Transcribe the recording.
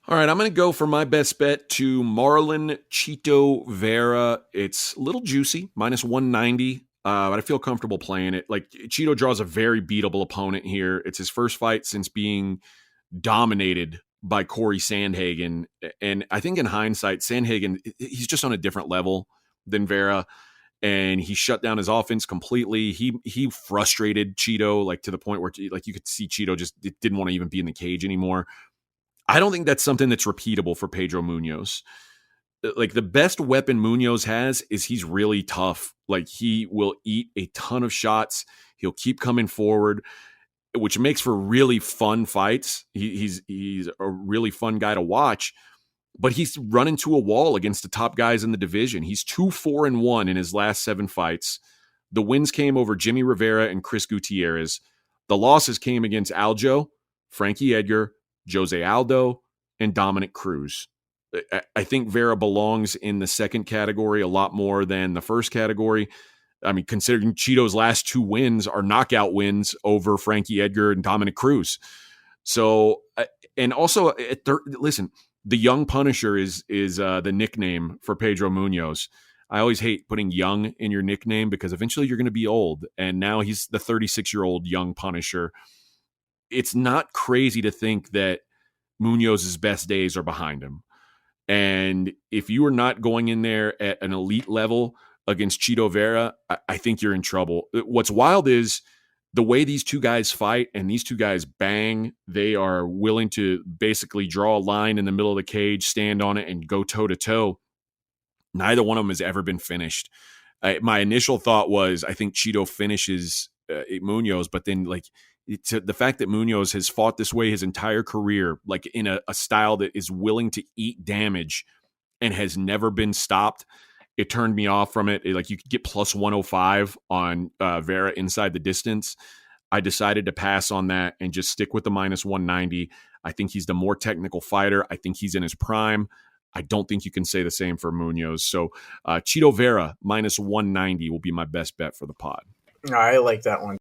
All right, I'm going to go for my best bet to Marlon Chito Vera. It's a little juicy, minus 190, but I feel comfortable playing it. Like, Chito draws a very beatable opponent here. It's his first fight since being dominated by Corey Sandhagen. And I think in hindsight, Sandhagen, he's just on a different level than Vera. And he shut down his offense completely. He frustrated Chito, like, to the point where, like, you could see Chito just didn't want to even be in the cage anymore. I don't think that's something that's repeatable for Pedro Munoz. Like, the best weapon Munoz has is he's really tough. Like, he will eat a ton of shots. He'll keep coming forward, which makes for really fun fights. He's a really fun guy to watch, but he's run into a wall against the top guys in the division. He's 2-4-1 in his last 7 fights. The wins came over Jimmy Rivera and Chris Gutierrez. The losses came against Aljo, Frankie Edgar, Jose Aldo, and Dominic Cruz. I think Vera belongs in the second category a lot more than the first category. I mean, considering Chito's last 2 wins are knockout wins over Frankie Edgar and Dominic Cruz. So, and also, listen, the Young Punisher is the nickname for Pedro Munoz. I always hate putting young in your nickname because eventually you're going to be old. And now he's the 36-year-old Young Punisher. It's not crazy to think that Munoz's best days are behind him. And if you are not going in there at an elite level against Chito Vera, I think you're in trouble. What's wild is the way these two guys fight, and these two guys bang. They are willing to basically draw a line in the middle of the cage, stand on it, and go toe-to-toe. Neither one of them has ever been finished. My initial thought was, I think Chito finishes Munoz, but then, like, the fact that Munoz has fought this way his entire career, like in a style that is willing to eat damage and has never been stopped, it turned me off from it. Like, you could get plus 105 on Vera inside the distance. I decided to pass on that and just stick with the minus 190. I think he's the more technical fighter. I think he's in his prime. I don't think you can say the same for Munoz. So Chito Vera minus 190 will be my best bet for the pod. I like that one